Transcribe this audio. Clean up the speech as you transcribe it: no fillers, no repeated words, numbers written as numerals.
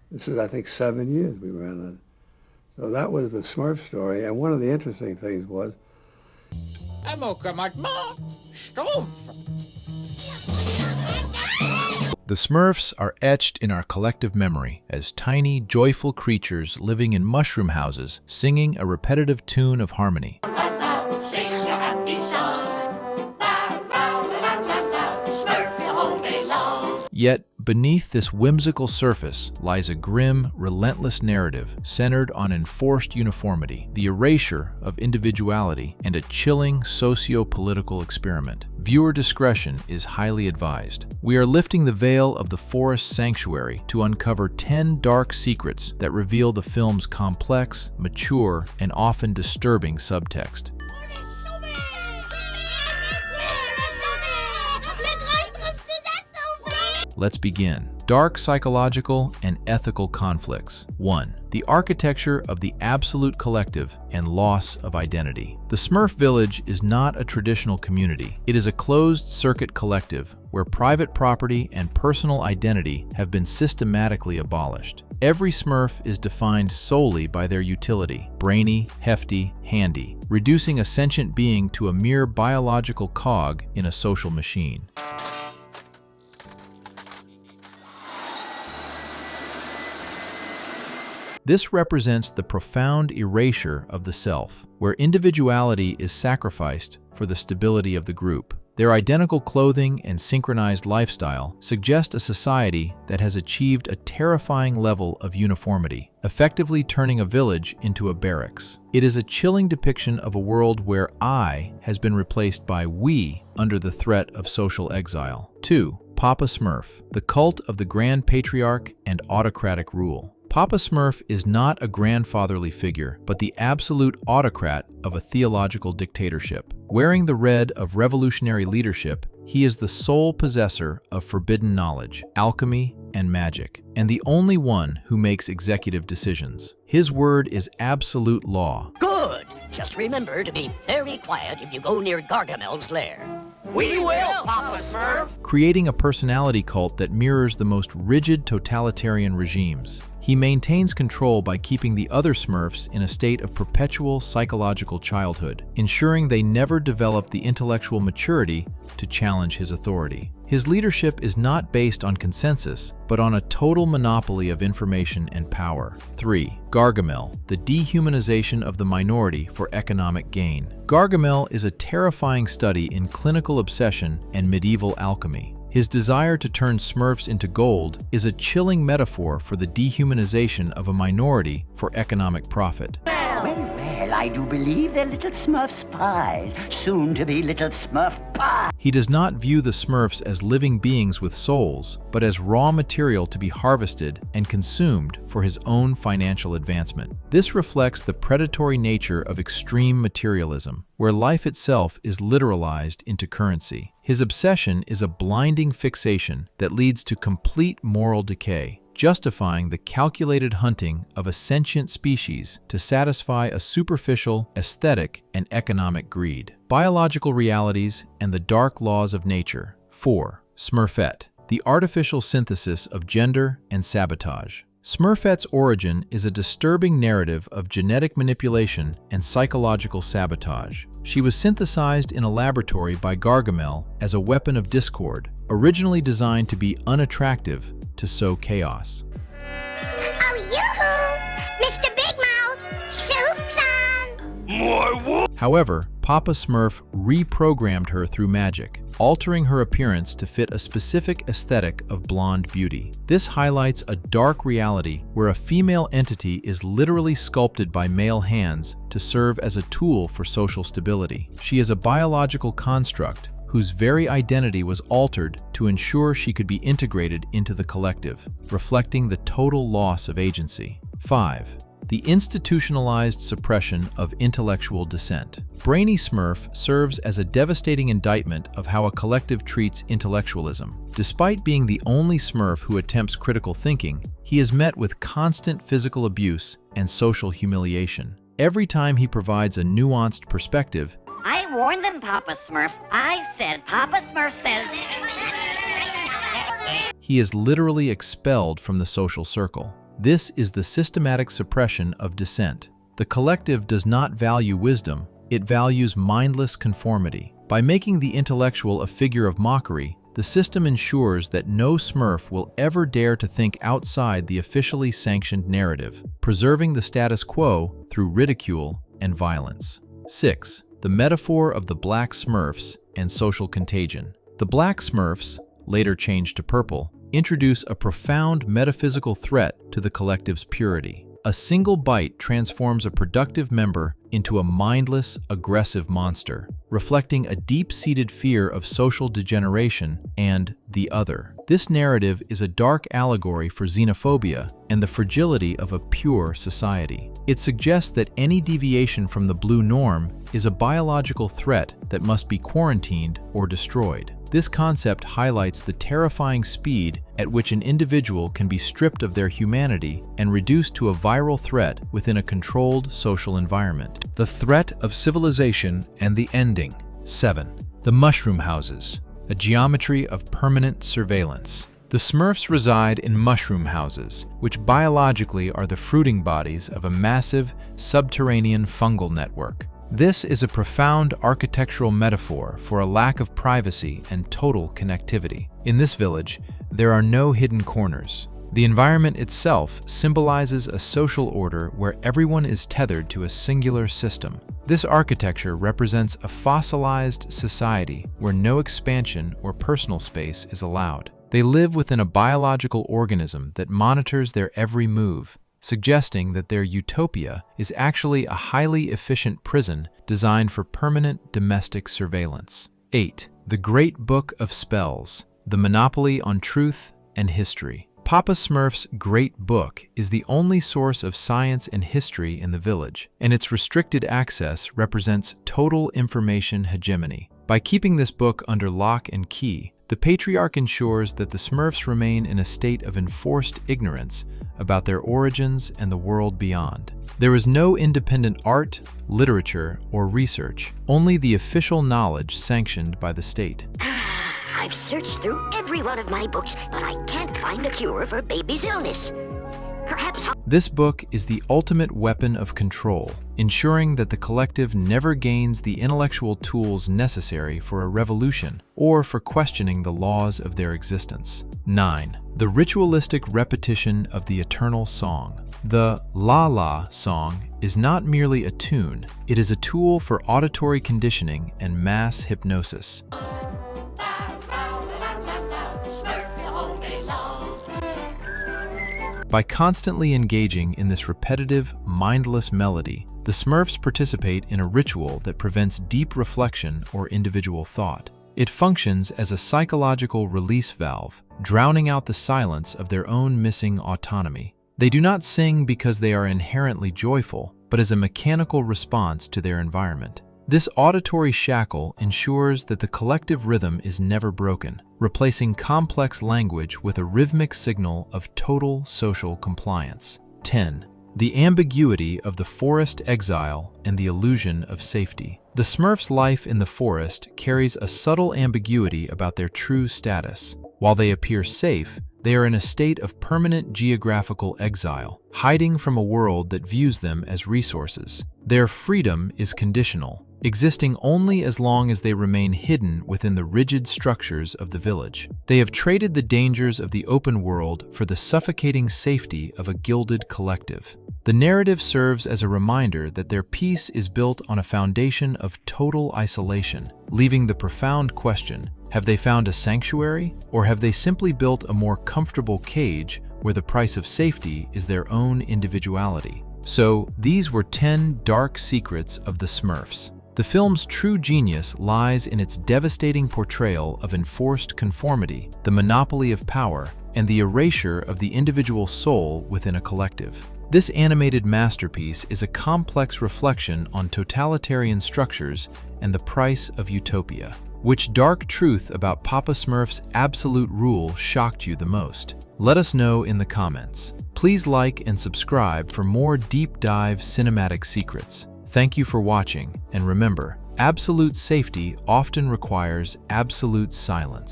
This is, I think, 7 years we ran on it. So that was the Smurf story. And one of the interesting things was, the Smurfs are etched in our collective memory as tiny, joyful creatures living in mushroom houses, singing a repetitive tune of harmony. Sing a happy song. La, la, la, la, la. Smurf the whole day long. Yet, beneath this whimsical surface lies a grim, relentless narrative centered on enforced uniformity, the erasure of individuality, and a chilling socio-political experiment. Viewer discretion is highly advised. We are lifting the veil of the forest sanctuary to uncover 10 dark secrets that reveal the film's complex, mature, and often disturbing subtext. Let's begin. Dark psychological and ethical conflicts. 1. The architecture of the absolute collective and loss of identity. The Smurf village is not a traditional community. It is a closed-circuit collective where private property and personal identity have been systematically abolished. Every Smurf is defined solely by their utility, brainy, hefty, handy, reducing a sentient being to a mere biological cog in a social machine. This represents the profound erasure of the self, where individuality is sacrificed for the stability of the group. Their identical clothing and synchronized lifestyle suggest a society that has achieved a terrifying level of uniformity, effectively turning a village into a barracks. It is a chilling depiction of a world where I has been replaced by we under the threat of social exile. 2. Papa Smurf, the cult of the Grand Patriarch and autocratic rule. Papa Smurf is not a grandfatherly figure, but the absolute autocrat of a theological dictatorship. Wearing the red of revolutionary leadership, he is the sole possessor of forbidden knowledge, alchemy, and magic, and the only one who makes executive decisions. His word is absolute law. Good! Just remember to be very quiet if you go near Gargamel's lair. We will, Papa Smurf. Creating a personality cult that mirrors the most rigid totalitarian regimes. He maintains control by keeping the other Smurfs in a state of perpetual psychological childhood, ensuring they never develop the intellectual maturity to challenge his authority. His leadership is not based on consensus, but on a total monopoly of information and power. 3. Gargamel, the dehumanization of the minority for economic gain. Gargamel is a terrifying study in clinical obsession and medieval alchemy. His desire to turn Smurfs into gold is a chilling metaphor for the dehumanization of a minority for economic profit. Well, I do believe they're little Smurf spies, soon to be little Smurf pies. He does not view the Smurfs as living beings with souls, but as raw material to be harvested and consumed for his own financial advancement. This reflects the predatory nature of extreme materialism, where life itself is literalized into currency. His obsession is a blinding fixation that leads to complete moral decay, justifying the calculated hunting of a sentient species to satisfy a superficial, aesthetic, and economic greed. Biological realities and the dark laws of nature. 4. Smurfette, the artificial synthesis of gender and sabotage. Smurfette's origin is a disturbing narrative of genetic manipulation and psychological sabotage. She was synthesized in a laboratory by Gargamel as a weapon of discord, originally designed to be unattractive to sow chaos. Oh, yoo-hoo! Mr. Big Mouth! Soup's on! However, Papa Smurf reprogrammed her through magic, altering her appearance to fit a specific aesthetic of blonde beauty. This highlights a dark reality where a female entity is literally sculpted by male hands to serve as a tool for social stability. She is a biological construct whose very identity was altered to ensure she could be integrated into the collective, reflecting the total loss of agency. 5. The institutionalized suppression of intellectual dissent. Brainy Smurf serves as a devastating indictment of how a collective treats intellectualism. Despite being the only Smurf who attempts critical thinking, he is met with constant physical abuse and social humiliation. Every time he provides a nuanced perspective, I warned them, Papa Smurf. I said Papa Smurf says... he is literally expelled from the social circle. This is the systematic suppression of dissent. The collective does not value wisdom, it values mindless conformity. By making the intellectual a figure of mockery, the system ensures that no Smurf will ever dare to think outside the officially sanctioned narrative, preserving the status quo through ridicule and violence. 6. The metaphor of the Black Smurfs and social contagion. The Black Smurfs, later changed to purple, introduce a profound metaphysical threat to the collective's purity. A single bite transforms a productive member into a mindless, aggressive monster, reflecting a deep-seated fear of social degeneration and the other. This narrative is a dark allegory for xenophobia and the fragility of a pure society. It suggests that any deviation from the blue norm is a biological threat that must be quarantined or destroyed. This concept highlights the terrifying speed at which an individual can be stripped of their humanity and reduced to a viral threat within a controlled social environment. The threat of civilization and the ending. 7. The mushroom houses, a geometry of permanent surveillance. The Smurfs reside in mushroom houses, which biologically are the fruiting bodies of a massive subterranean fungal network. This is a profound architectural metaphor for a lack of privacy and total connectivity. In this village, there are no hidden corners. The environment itself symbolizes a social order where everyone is tethered to a singular system. This architecture represents a fossilized society where no expansion or personal space is allowed. They live within a biological organism that monitors their every move, suggesting that their utopia is actually a highly efficient prison designed for permanent domestic surveillance. 8. The Great Book of Spells, the monopoly on truth and history. Papa Smurf's Great Book is the only source of science and history in the village, and its restricted access represents total information hegemony. By keeping this book under lock and key, the Patriarch ensures that the Smurfs remain in a state of enforced ignorance about their origins and the world beyond. There is no independent art, literature, or research, only the official knowledge sanctioned by the state. I've searched through every one of my books, but I can't find a cure for baby's illness. Perhaps This book is the ultimate weapon of control, ensuring that the collective never gains the intellectual tools necessary for a revolution or for questioning the laws of their existence. 9. The ritualistic repetition of the eternal song. The La La song is not merely a tune, it is a tool for auditory conditioning and mass hypnosis. By constantly engaging in this repetitive, mindless melody, the Smurfs participate in a ritual that prevents deep reflection or individual thought. It functions as a psychological release valve, drowning out the silence of their own missing autonomy. They do not sing because they are inherently joyful, but as a mechanical response to their environment. This auditory shackle ensures that the collective rhythm is never broken, replacing complex language with a rhythmic signal of total social compliance. 10. The ambiguity of the forest exile and the illusion of safety. The Smurfs' life in the forest carries a subtle ambiguity about their true status. While they appear safe, they are in a state of permanent geographical exile, hiding from a world that views them as resources. Their freedom is conditional, existing only as long as they remain hidden within the rigid structures of the village. They have traded the dangers of the open world for the suffocating safety of a gilded collective. The narrative serves as a reminder that their peace is built on a foundation of total isolation, leaving the profound question: have they found a sanctuary, or have they simply built a more comfortable cage where the price of safety is their own individuality? So, these were 10 dark secrets of the Smurfs. The film's true genius lies in its devastating portrayal of enforced conformity, the monopoly of power, and the erasure of the individual soul within a collective. This animated masterpiece is a complex reflection on totalitarian structures and the price of utopia. Which dark truth about Papa Smurf's absolute rule shocked you the most? Let us know in the comments. Please like and subscribe for more deep dive cinematic secrets. Thank you for watching, and remember, absolute safety often requires absolute silence.